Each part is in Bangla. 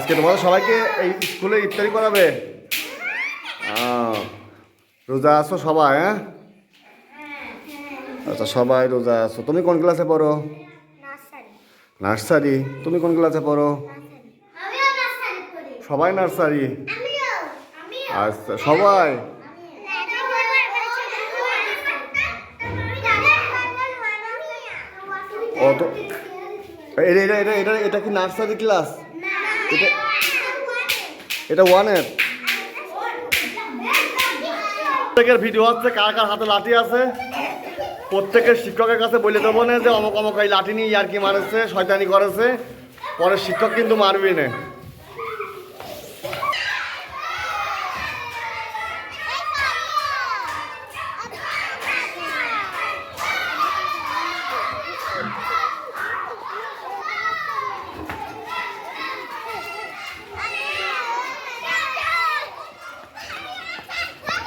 আজকে তোমাদের সবাইকে এই স্কুলে ইফতারি করাবে। রোজা আছো সবাই? হ্যাঁ, আচ্ছা সবাই রোজা আছো। তুমি কোন ক্লাসে পড়ো? নার্সারি। তুমি কোন ক্লাসে পড়ো? সবাই নার্সারি। আচ্ছা সবাই। ও তো এটা এটা এটা এটা এটা কি নার্সারি ক্লাস? এটা এটা ওয়ানের। প্রত্যেকের ভিডিও হচ্ছে কার কার হাতে লাঠি আছে। প্রত্যেকের শিক্ষকের কাছে বলে দেবো না যে অমক অমক এই লাঠি নিয়ে আর কি মারেছে, শয়তানি করেছে, পরে শিক্ষক কিন্তু মারবি না।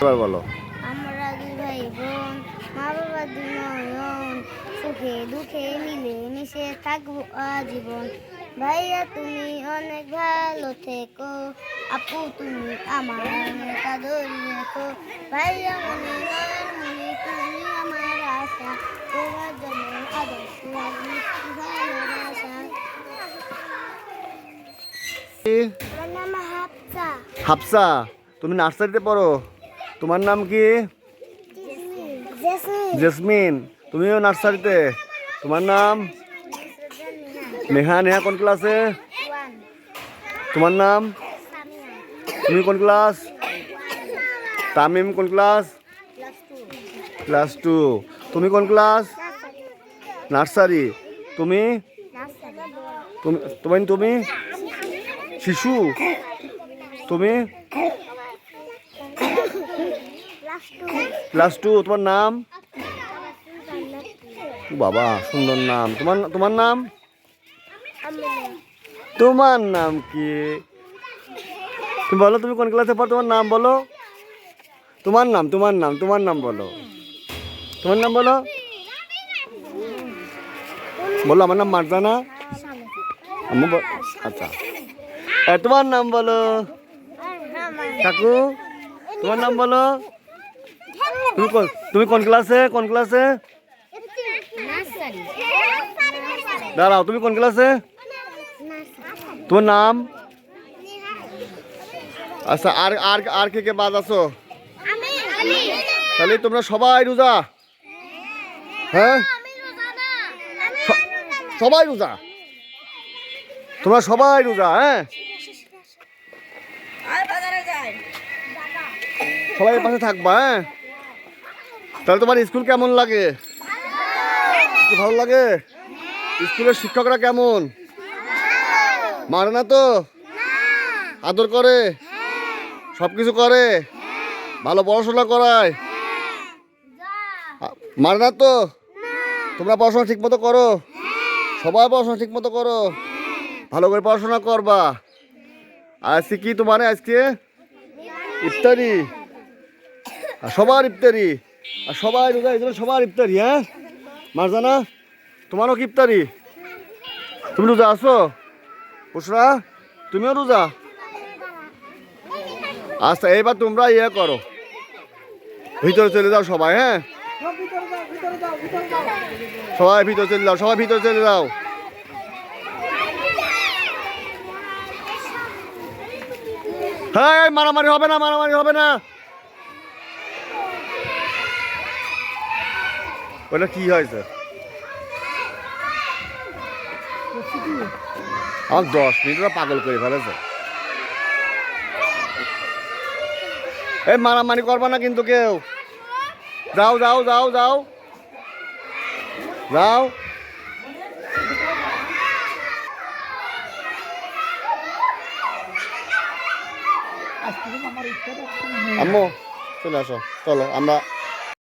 এবার বলো। আমরা দুই ভাই বোন, মা বাবা দুই নয়ন, সুখে দুঃখে মিলে মিশে থাকবো আজীবন। ভাইয়া তুমি অনেক ভালো থেকো, আপু তুমি আমার অনেক আদর রেখো। ভাইয়া মনে নয়ন মনে তুমি আমার আশা, তোমার জন্য আদর্শ ভালোবাসা। আমার নাম হাফসা। হাফসা, তুমি নার্সারিতে পড়ো। তোমার নাম কি? জেসমিন। তুমিও নার্সারিতে। তোমার নাম? নেহা। নেহা কোন ক্লাসে? তোমার নাম? তুমি কোন ক্লাস? তামিম কোন ক্লাস? ক্লাস 2। তুমি কোন ক্লাস? নার্সারি। তুমি? তুমি তুমি শিশু। তুমি? ক্লাস 2। তোমার নাম? বাবা সুন্দর নাম। তোমার নাম? তোমার নাম কি? তুমি বলো, তুমি কোন ক্লাসে পড়ো? তোমার নাম বলো। তোমার নাম বলো। তোমার নাম বলো। বলো আমার নাম মারজানা। আচ্ছা তোমার নাম বলো। কাকু তোমার নাম বলো। তুমি কোন ক্লাসে? দাঁড়াও, তুমি কোন ক্লাসে? তোমার নাম? আচ্ছা আর আর আর কে কে বাদ আছো? তাহলে তোমরা সবাই রোজা? হ্যাঁ সবাই রোজা। তোমরা সবাই রোজা? হ্যাঁ সবাই পাশে থাকবা। হ্যাঁ তাহলে তোমার স্কুল কেমন লাগে? ভালো লাগে? স্কুলের শিক্ষকরা কেমন? মারে না তো? আদর করে? সবকিছু করে? ভালো পড়াশোনা করায়? মারে না তো? তোমরা পড়াশোনা ঠিক মতো করো? সবাই পড়াশোনা ঠিক মতো করো? ভালো করে পড়াশোনা করবা। আর আজকে কি তোমার? আজকে ইফতারি। আর সবার ইফতারি। আর সবাই রোজা, এই জন্য সবার ইফতারি। হ্যাঁ মারজানা তোমারও কি ইফতারি? তুমি রোজা আছো? বুসরা তুমিও রোজা? আচ্ছা এইবার তোমরা ইয়ে করো, ভিতরে চলে যাও সবাই। হ্যাঁ সবাই ভিতরে চলে যাও, সবাই ভিতরে চলে যাও। হ্যাঁ মারামারি হবে না, মারামারি হবে না। ওটা কি হয়েছে? আমার 10 মিনিট পাগল করে ফেলেছে। এই মারামারি করবা না কিন্তু কেউ। যাও যাও যাও যাও যাও। আম্মু চলে আসো, চলো আমরা